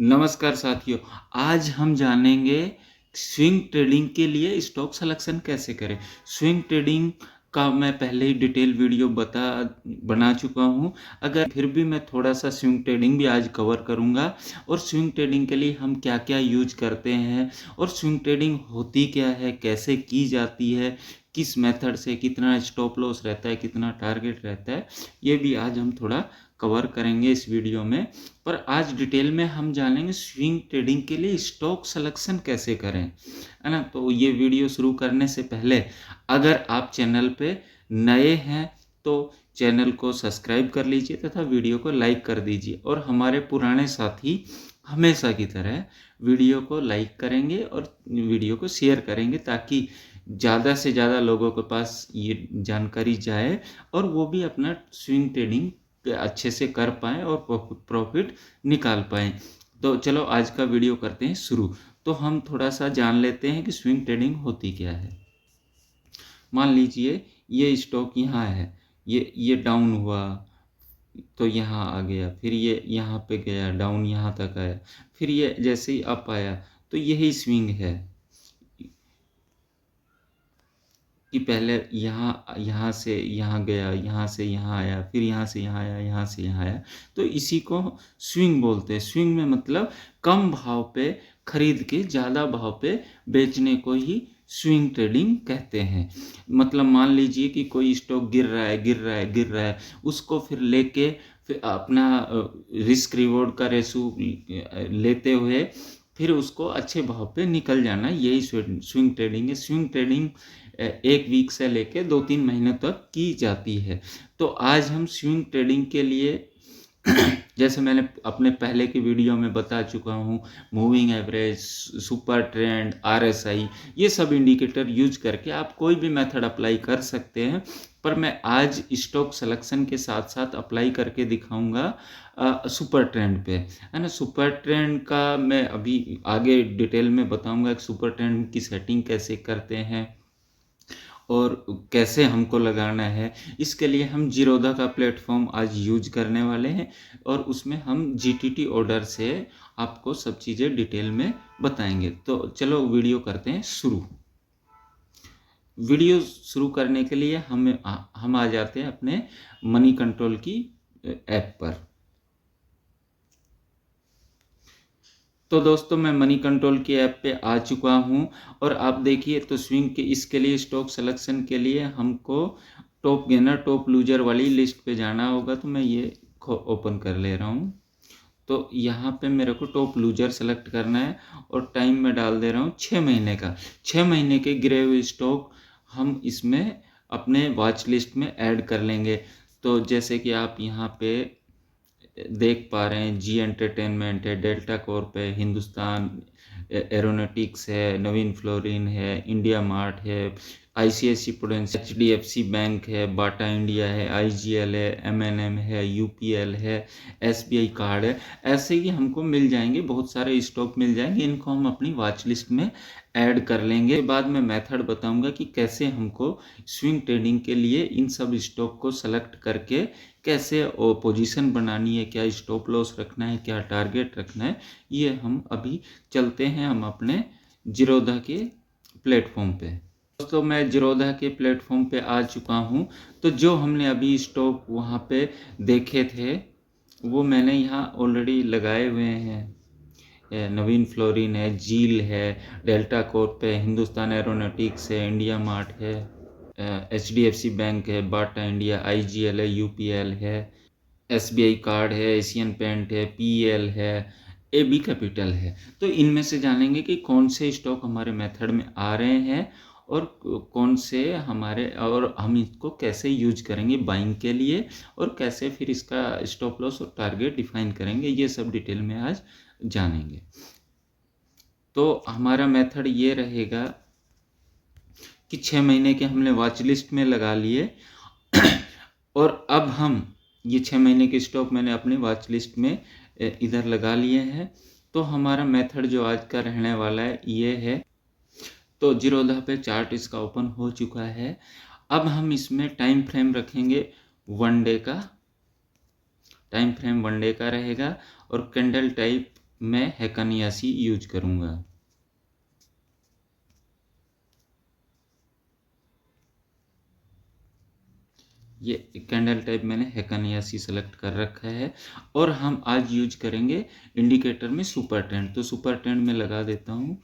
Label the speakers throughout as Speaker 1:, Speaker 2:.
Speaker 1: नमस्कार साथियों, आज हम जानेंगे स्विंग ट्रेडिंग के लिए स्टॉक सिलेक्शन कैसे करें। स्विंग ट्रेडिंग का मैं पहले ही डिटेल वीडियो बना चुका हूं। अगर फिर भी मैं थोड़ा सा स्विंग ट्रेडिंग भी आज कवर करूंगा और स्विंग ट्रेडिंग के लिए हम क्या क्या यूज करते हैं और स्विंग ट्रेडिंग होती क्या है, कैसे की जाती है, किस मेथड से, कितना स्टॉप लॉस रहता है, कितना टारगेट रहता है, ये भी आज हम थोड़ा कवर करेंगे इस वीडियो में। पर आज डिटेल में हम जानेंगे स्विंग ट्रेडिंग के लिए स्टॉक सिलेक्शन कैसे करें, है ना। तो ये वीडियो शुरू करने से पहले अगर आप चैनल पे नए हैं तो चैनल को सब्सक्राइब कर लीजिए तथा वीडियो को लाइक कर दीजिए। और हमारे पुराने साथी हमेशा की तरह वीडियो को लाइक करेंगे और वीडियो को शेयर करेंगे ताकि ज़्यादा से ज़्यादा लोगों के पास ये जानकारी जाए और वो भी अपना स्विंग ट्रेडिंग अच्छे से कर पाएँ और प्रॉफिट निकाल पाएँ। तो चलो आज का वीडियो करते हैं शुरू। तो हम थोड़ा सा जान लेते हैं कि स्विंग ट्रेडिंग होती क्या है। मान लीजिए ये स्टॉक यहाँ है, ये डाउन हुआ तो यहाँ आ गया, फिर ये यहाँ पे गया, डाउन यहाँ तक आया, फिर ये जैसे ही अप आया, तो यही स्विंग है कि पहले यहाँ यहाँ से यहाँ गया, यहाँ से यहाँ आया, फिर यहाँ से यहाँ आया, यहाँ से यहाँ आया। तो इसी को स्विंग बोलते हैं। स्विंग में मतलब कम भाव पे खरीद के ज़्यादा भाव पे बेचने को ही स्विंग ट्रेडिंग कहते हैं। मतलब मान लीजिए कि कोई स्टॉक गिर रहा है, गिर रहा है, गिर रहा है, उसको फिर लेके फिर अपना रिस्क रिवॉर्ड का रेशो लेते हुए फिर उसको अच्छे भाव पे निकल जाना, यही स्विंग ट्रेडिंग है। स्विंग ट्रेडिंग एक वीक से लेके 2-3 महीने तक की जाती है। तो आज हम स्विंग ट्रेडिंग के लिए जैसे मैंने अपने पहले की वीडियो में बता चुका हूँ, moving average, super trend, RSI, ये सब इंडिकेटर यूज करके आप कोई भी मेथड अप्लाई कर सकते हैं। पर मैं आज स्टॉक सिलेक्शन के साथ साथ अप्लाई करके दिखाऊंगा सुपर ट्रेंड पे, है ना। सुपर ट्रेंड का मैं अभी आगे डिटेल में बताऊंगा कि सुपर ट्रेंड की सेटिंग कैसे करते हैं और कैसे हमको लगाना है। इसके लिए हम जीरोधा का प्लेटफॉर्म आज यूज करने वाले हैं और उसमें हम जीटीटी ऑर्डर से आपको सब चीज़ें डिटेल में बताएंगे। तो चलो वीडियो करते हैं शुरू। वीडियो शुरू करने के लिए हम आ जाते हैं अपने मनी कंट्रोल की ऐप पर। तो दोस्तों मैं मनी कंट्रोल की ऐप पे आ चुका हूँ और आप देखिए तो स्विंग के इसके लिए स्टॉक सिलेक्शन के लिए हमको टॉप गेनर टॉप लूजर वाली लिस्ट पे जाना होगा। तो मैं ये ओपन कर ले रहा हूँ। तो यहाँ पे मेरे को टॉप लूजर सेलेक्ट करना है और टाइम में डाल दे रहा हूँ 6 महीने का। 6 महीने के गिरे हुए स्टॉक हम इसमें अपने वॉच लिस्ट में ऐड कर लेंगे। तो जैसे कि आप यहाँ पे देख पा रहे हैं, जी एंटरटेनमेंट है, डेल्टा कॉर्प है, हिंदुस्तान एरोनॉटिक्स है, नवीन फ्लोरिन है, इंडिया मार्ट है, आईसीआईसी प्रूडेंस, एचडीएफसी बैंक है, बाटा इंडिया है, आईजीएल है, एमएनएम है, यूपीएल है, एसबीआई कार्ड है। ऐसे ही हमको मिल जाएंगे, बहुत सारे स्टॉक मिल जाएंगे। इनको हम अपनी वॉच लिस्ट में ऐड कर लेंगे। इसके बाद मैं मेथड बताऊंगा कि कैसे हमको स्विंग ट्रेडिंग के लिए इन सब स्टॉक को सेलेक्ट करके कैसे पोजीशन बनानी है, क्या स्टॉप लॉस रखना है, क्या टारगेट रखना है। ये हम अभी चलते हैं हम अपने जीरोधा के प्लेटफॉर्म पे। दोस्तों मैं जीरोधा के प्लेटफॉर्म पे आ चुका हूँ। तो जो हमने अभी स्टॉक वहाँ पे देखे थे वो मैंने यहाँ ऑलरेडी लगाए हुए हैं। नवीन फ्लोरिन है, जील है, डेल्टा कॉर्प है, हिंदुस्तान एरोनॉटिक्स है, इंडिया मार्ट है, एचडीएफसी बैंक है, बाटा इंडिया, आईजीएल है, यूपीएल है, एसबीआई कार्ड है, एशियन पेंट है, पीएल है, एबी कैपिटल है। तो इनमें से जानेंगे कि कौन से स्टॉक हमारे मेथड में आ रहे हैं और कौन से हमारे, और हम इसको कैसे यूज करेंगे बाइंग के लिए और कैसे फिर इसका स्टॉप लॉस और टारगेट डिफाइन करेंगे, ये सब डिटेल में आज जानेंगे। तो हमारा मेथड ये रहेगा कि 6 महीने के हमने वॉच लिस्ट में लगा लिए और अब हम ये 6 महीने के स्टॉक मैंने अपनी वॉच लिस्ट में इधर लगा लिए हैं। तो हमारा मेथड जो आज का रहने वाला है ये है। तो जीरोधा पे चार्ट इसका ओपन हो चुका है। अब हम इसमें टाइम फ्रेम रखेंगे 1 डे का। टाइम फ्रेम 1 डे का रहेगा और कैंडल टाइप मैं हेकानियासी यूज करूँगा। ये कैंडल टाइप मैंने हेकानियासी सेलेक्ट कर रखा है और हम आज यूज करेंगे इंडिकेटर में सुपर ट्रेंड। तो सुपर ट्रेंड में लगा देता हूँ,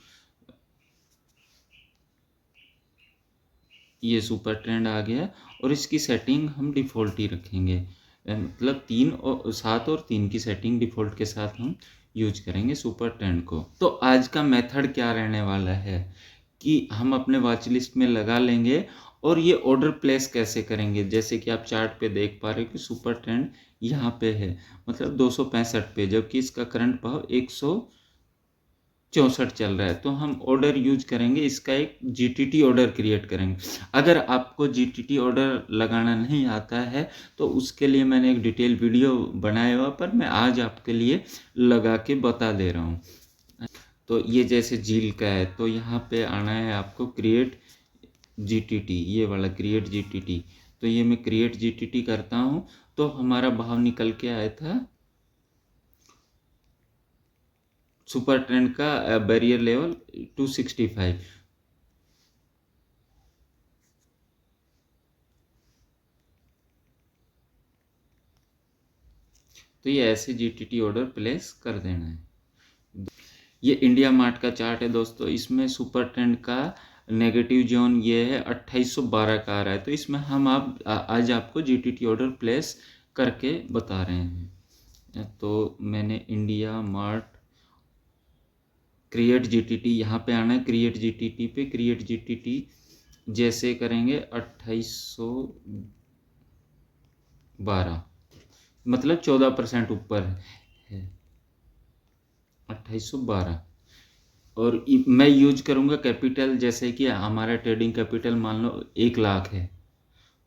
Speaker 1: ये सुपर ट्रेंड आ गया और इसकी सेटिंग हम डिफ़ॉल्ट ही रखेंगे, मतलब 3 और 7 और 3 की सेटिंग डिफ़ॉल्ट के साथ हम यूज करेंगे सुपर ट्रेंड को। तो आज का मेथड क्या रहने वाला है कि हम अपने वॉच लिस्ट में लगा लेंगे और ये ऑर्डर प्लेस कैसे करेंगे। जैसे कि आप चार्ट पे देख पा रहे हो कि सुपर ट्रेंड यहाँ पे है, मतलब 265 पे, जबकि इसका करंट भाव 164 चल रहा है। तो हम ऑर्डर यूज करेंगे, इसका एक जीटीटी ऑर्डर क्रिएट करेंगे। अगर आपको जीटीटी ऑर्डर लगाना नहीं आता है तो उसके लिए मैंने एक डिटेल वीडियो बनाया हुआ, पर मैं आज आपके लिए लगा के बता दे रहा हूँ। तो ये जैसे झील का है तो यहाँ पे आना है आपको क्रिएट जीटीटी, ये वाला क्रिएट जीटीटी। तो ये मैं क्रिएट जीटीटी करता हूँ तो हमारा भाव निकल के आया था सुपर ट्रेंड का बैरियर लेवल 265। तो ये ऐसे जीटीटी ऑर्डर प्लेस कर देना है। ये इंडिया मार्ट का चार्ट है दोस्तों, इसमें सुपर ट्रेंड का नेगेटिव जोन ये है 2812 का आ रहा है। तो इसमें हम आज आपको जीटीटी ऑर्डर प्लेस करके बता रहे हैं। तो मैंने इंडिया मार्ट क्रिएट जीटीटी यहाँ पे आना है, क्रिएट जीटीटी पे, क्रिएट जीटीटी जैसे करेंगे 2812, मतलब 14% ऊपर है 2812। और मैं यूज करूँगा कैपिटल, जैसे कि हमारा ट्रेडिंग कैपिटल मान लो 1 लाख है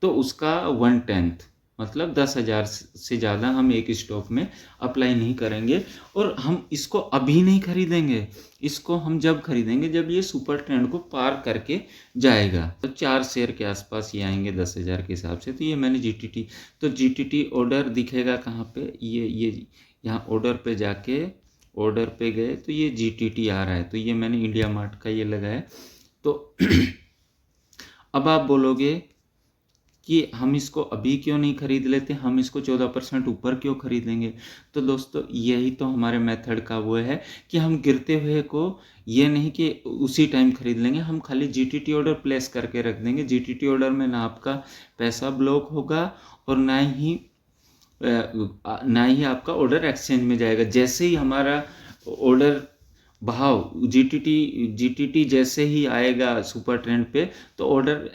Speaker 1: तो उसका 1/10 मतलब 10,000 से ज़्यादा हम एक स्टॉक में अप्लाई नहीं करेंगे। और हम इसको अभी नहीं खरीदेंगे, इसको हम जब खरीदेंगे जब ये सुपर ट्रेंड को पार करके जाएगा। तो 4 शेयर के आसपास ये आएंगे 10,000 के हिसाब से। तो ये मैंने जीटीटी, तो जीटीटी ऑर्डर दिखेगा कहाँ पे, ये यहाँ ऑर्डर पे जाके ऑर्डर पे गए तो ये जीटीटी आ रहा है। तो ये मैंने इंडिया मार्ट का ये लगाया। तो अब आप बोलोगे कि हम इसको अभी क्यों नहीं खरीद लेते, हम इसको 14% ऊपर क्यों खरीदेंगे। तो दोस्तों यही तो हमारे मेथड का वो है कि हम गिरते हुए को ये नहीं कि उसी टाइम खरीद लेंगे, हम खाली जीटीटी ऑर्डर प्लेस करके रख देंगे। जीटीटी ऑर्डर में ना आपका पैसा ब्लॉक होगा और ना ही आपका ऑर्डर एक्सचेंज में जाएगा। जैसे ही हमारा ऑर्डर भाव जीटीटी जैसे ही आएगा सुपर ट्रेंड पे तो ऑर्डर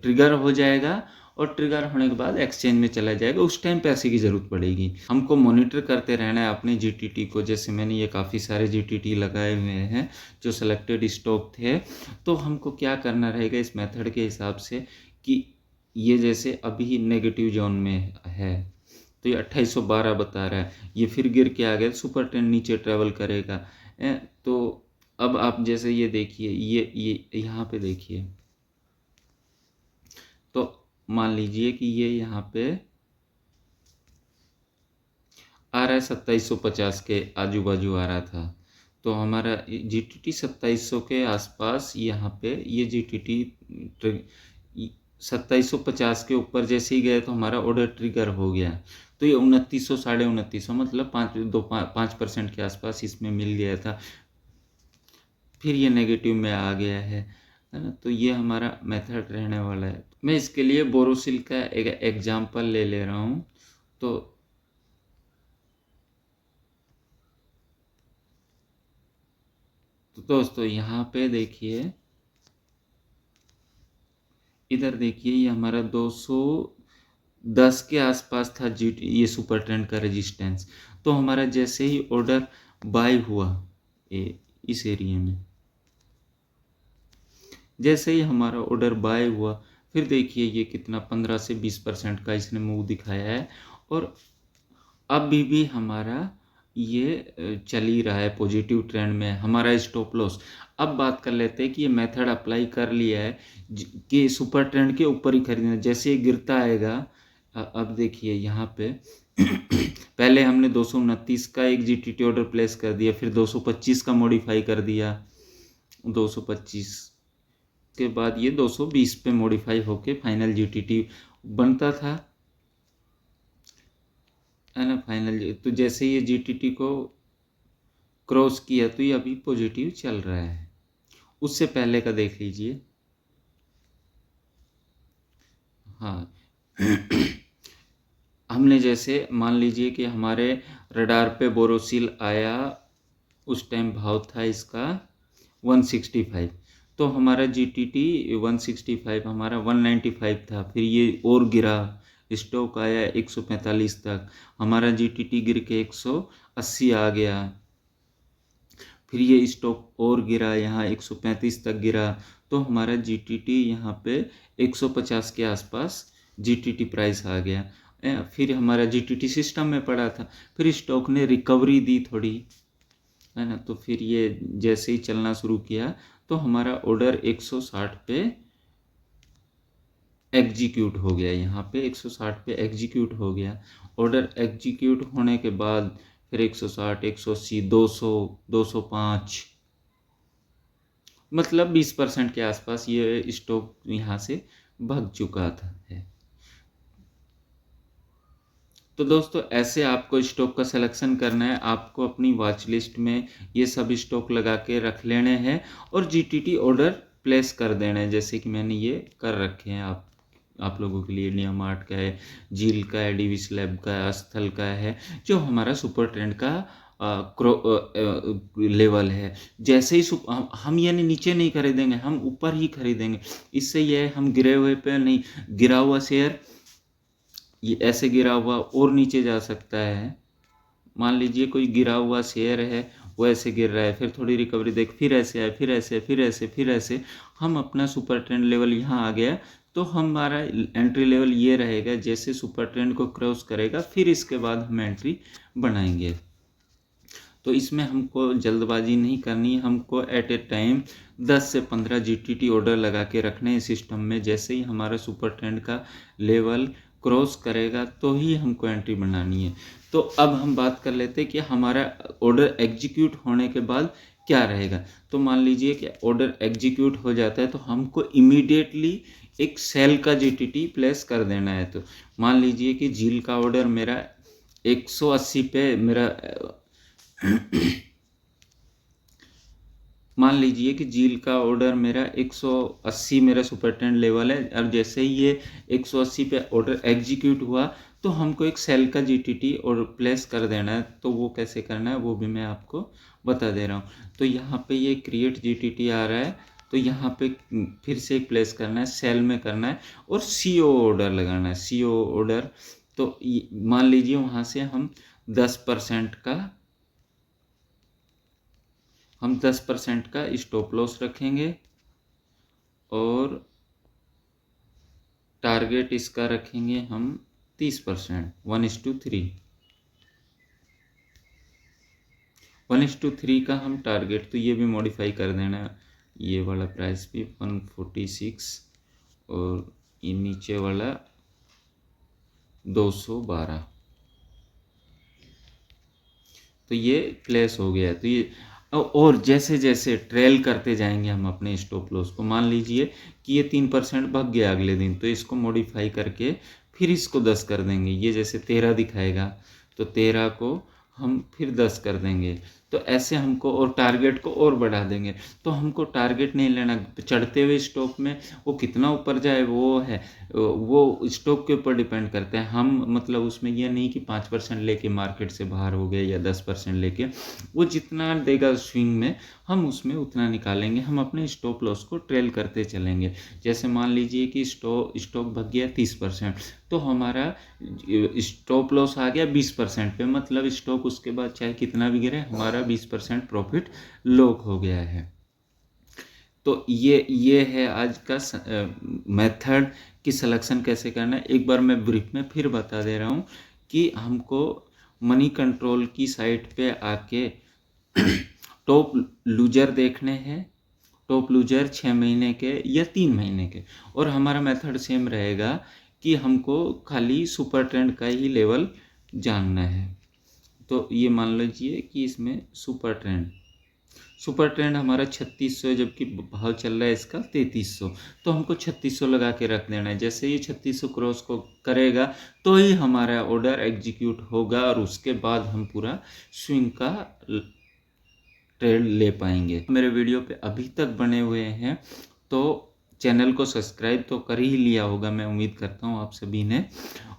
Speaker 1: ट्रिगर हो जाएगा और ट्रिगर होने के बाद एक्सचेंज में चला जाएगा। उस टाइम पैसे की ज़रूरत पड़ेगी। हमको मॉनिटर करते रहना है अपने जीटीटी को। जैसे मैंने ये काफ़ी सारे जीटीटी लगाए हुए हैं जो सिलेक्टेड स्टॉक थे। तो हमको क्या करना रहेगा इस मेथड के हिसाब से कि ये जैसे अभी नेगेटिव जोन में है तो ये 2812 बता रहा है, ये फिर गिर के आ गया, सुपर ट्रेंड नीचे ट्रेवल करेगा। तो अब आप जैसे ये देखिए, ये यहाँ पे देखिए, तो मान लीजिए कि ये यहाँ पे आ रहा है 2750 के आजू बाजू आ रहा था। तो हमारा जीटीटी 2700 के आसपास यहाँ पे ये जीटीटी 2750 के ऊपर जैसे ही गए तो हमारा ऑर्डर ट्रिगर हो गया। तो ये 2900 2950 मतलब 5% के आसपास इसमें मिल गया था, फिर ये नेगेटिव में आ गया है ना। तो ये हमारा मेथड रहने वाला है। मैं इसके लिए बोरोसिल का एक एग्जाम्पल ले रहा हूँ। तो दोस्तों यहाँ पे देखिए, इधर देखिए, ये हमारा 210 के आसपास था ये सुपर ट्रेंड का रेजिस्टेंस। तो हमारा जैसे ही ऑर्डर बाय हुआ इस एरिया में, जैसे ही हमारा ऑर्डर बाय हुआ, फिर देखिए ये कितना 15 से 20% का इसने मूव दिखाया है और अभी भी हमारा ये चल ही रहा है पॉजिटिव ट्रेंड में। हमारा स्टॉप लॉस, अब बात कर लेते हैं कि ये मेथड अप्लाई कर लिया है कि सुपर ट्रेंड के ऊपर ही खरीदना, जैसे ये गिरता आएगा। अब देखिए यहाँ पे पहले हमने 229 का एक जीटीटी ऑर्डर प्लेस कर दिया, फिर 225 का मॉडिफाई कर दिया, 225 के बाद ये 220 पे मॉडिफाई होके फाइनल जीटीटी बनता था, है ना। फाइनल तो जैसे ये जीटीटी को क्रॉस किया तो ये अभी पॉजिटिव चल रहा है। उससे पहले का देख लीजिए, हाँ। हमने जैसे मान लीजिए कि हमारे रडार पे बोरोसिल आया, उस टाइम भाव था इसका 165, तो हमारा जीटीटी 165 हमारा 195 था, फिर ये और गिरा, स्टॉक आया 145 तक, हमारा जीटीटी गिर के 180 आ गया, फिर ये स्टॉक और गिरा, यहाँ 135 तक गिरा, तो हमारा जीटीटी यहाँ पे 150 के आसपास जीटीटी प्राइस आ गया। फिर हमारा जीटीटी सिस्टम में पड़ा था, फिर स्टॉक ने रिकवरी दी थोड़ी, है ना। तो फिर ये जैसे ही चलना शुरू किया तो हमारा ऑर्डर 160 पे एग्जीक्यूट हो गया, यहाँ पे 160 पे एग्जीक्यूट हो गया। ऑर्डर एग्जीक्यूट होने के बाद फिर 160, 180, 200, 205, मतलब 20% के आसपास ये स्टॉक यहाँ से भाग चुका था है। तो दोस्तों ऐसे आपको स्टॉक का सिलेक्शन करना है, आपको अपनी वॉच लिस्ट में ये सब स्टॉक लगा के रख लेने हैं और जीटीटी ऑर्डर प्लेस कर देना है, जैसे कि मैंने ये कर रखे हैं आप लोगों के लिए। नियामार्ट का है, जील का है, डीवीस लैब का है, स्थल का है, जो हमारा सुपर ट्रेंड का लेवल है। जैसे ही हम यानी नीचे नहीं खरीदेंगे, हम ऊपर ही खरीदेंगे। इससे ये हम गिरे हुए पे नहीं, गिरा हुआ शेयर ये ऐसे गिरा हुआ और नीचे जा सकता है। मान लीजिए कोई गिरा हुआ शेयर है, वो ऐसे गिर रहा है, फिर थोड़ी रिकवरी देख, फिर ऐसे आए, फिर ऐसे, फिर ऐसे, फिर ऐसे, हम अपना सुपर ट्रेंड लेवल यहाँ आ गया तो हमारा एंट्री लेवल ये रहेगा। जैसे सुपर ट्रेंड को क्रॉस करेगा फिर इसके बाद हम एंट्री बनाएंगे। तो इसमें हमको जल्दबाजी नहीं करनी, हमको एट ए टाइम 10 से 15 जीटीटी ऑर्डर लगा के रखने हैं सिस्टम में। जैसे ही हमारा सुपर ट्रेंड का लेवल क्रॉस करेगा तो ही हमको एंट्री बनानी है। तो अब हम बात कर लेते हैं कि हमारा ऑर्डर एग्जीक्यूट होने के बाद क्या रहेगा। तो मान लीजिए कि ऑर्डर एग्जीक्यूट हो जाता है तो हमको इमीडिएटली एक सेल का जीटीटी प्लेस कर देना है। तो मान लीजिए कि जील का ऑर्डर मेरा 180 पे मेरा मान लीजिए कि जील का ऑर्डर मेरा 180 मेरा सुपर ट्रेंड लेवल है। अब जैसे ही ये 180 पे ऑर्डर एग्जीक्यूट हुआ तो हमको एक सेल का जीटीटी और प्लेस कर देना है। तो वो कैसे करना है वो भी मैं आपको बता दे रहा हूँ। तो यहाँ पे ये क्रिएट जीटीटी आ रहा है, तो यहाँ पे फिर से एक प्लेस करना है, सेल में करना है और सीओ ऑर्डर लगाना है। सीओ ऑर्डर तो मान लीजिए वहाँ से हम 10% का स्टॉप लॉस रखेंगे और टारगेट इसका रखेंगे हम 30%, 1:3, 1:3 का हम टारगेट। तो ये भी मॉडिफाई कर देना, ये वाला प्राइस भी 146 और ये नीचे वाला 212, तो ये प्लेस हो गया। तो ये और जैसे जैसे ट्रेल करते जाएंगे हम अपने स्टॉप लॉस को, मान लीजिए कि ये 3% भाग गया अगले दिन, तो इसको मॉडिफाई करके फिर इसको 10 कर देंगे। ये जैसे 13 दिखाएगा तो 13 को हम फिर 10 कर देंगे। तो ऐसे हमको और टारगेट को और बढ़ा देंगे। तो हमको टारगेट नहीं लेना, चढ़ते हुए स्टॉक में वो कितना ऊपर जाए वो स्टॉक के ऊपर डिपेंड करते हैं। हम मतलब उसमें यह नहीं कि 5% लेके मार्केट से बाहर हो गए या 10% लेके, वो जितना देगा स्विंग में हम उसमें उतना निकालेंगे। हम अपने स्टॉप लॉस को ट्रेल करते चलेंगे। जैसे मान लीजिए कि स्टॉक भाग गया 30%, तो हमारा स्टॉप लॉस आ गया 20% पे, मतलब स्टॉक उसके बाद चाहे कितना भी गिरे हमारा 20% प्रॉफिट लॉक हो गया है। तो ये है आज का मेथड कि सिलेक्शन कैसे करना है। एक बार मैं ब्रीफ में फिर बता दे रहा हूँ कि हमको मनी कंट्रोल की साइट पे आके टॉप लूजर देखने हैं, टॉप लूजर 6 महीने के या 3 महीने के। और हमारा मेथड सेम रहेगा कि हमको खाली सुपर ट्रेंड का ही लेवल जानना है। तो ये मान लीजिए कि इसमें सुपर ट्रेंड हमारा 3600 है, जबकि भाव चल रहा है इसका 3300, तो हमको 3600 लगा के रख देना है। जैसे ये 3600 क्रॉस को करेगा तो ही हमारा ऑर्डर एग्जीक्यूट होगा और उसके बाद हम पूरा स्विंग का ट्रेड ले पाएंगे। मेरे वीडियो पे अभी तक बने हुए हैं तो चैनल को सब्सक्राइब तो कर ही लिया होगा, मैं उम्मीद करता हूँ आप सभी ने।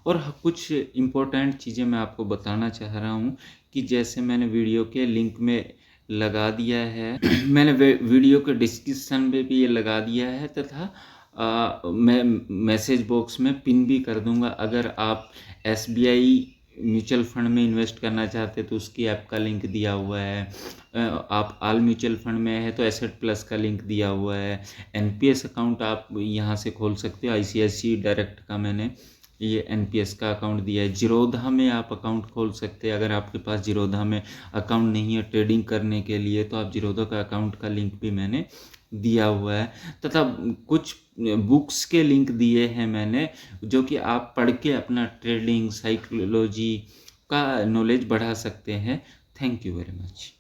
Speaker 1: और कुछ इम्पोर्टेंट चीज़ें मैं आपको बताना चाह रहा हूँ कि जैसे मैंने वीडियो के लिंक में लगा दिया है मैंने वीडियो के डिस्क्रिप्शन में भी ये लगा दिया है, तथा मैं मैसेज बॉक्स में पिन भी कर दूंगा। अगर आप SBI म्यूचुअल फंड में इन्वेस्ट करना चाहते तो उसकी ऐप का लिंक दिया हुआ है। आप ऑल म्यूचुअल फंड में है तो एसेट प्लस का लिंक दिया हुआ है। NPS अकाउंट आप यहाँ से खोल सकते हो। ICICI डायरेक्ट का मैंने ये NPS का अकाउंट दिया है। जीरोधा में आप अकाउंट खोल सकते हैं। अगर आपके पास जीरोधा में अकाउंट नहीं है ट्रेडिंग करने के लिए तो आप जीरोधा का अकाउंट का लिंक भी मैंने दिया हुआ है। तथा कुछ बुक्स के लिंक दिए हैं मैंने, जो कि आप पढ़ के अपना ट्रेडिंग साइकोलॉजी का नॉलेज बढ़ा सकते हैं। Thank you very much.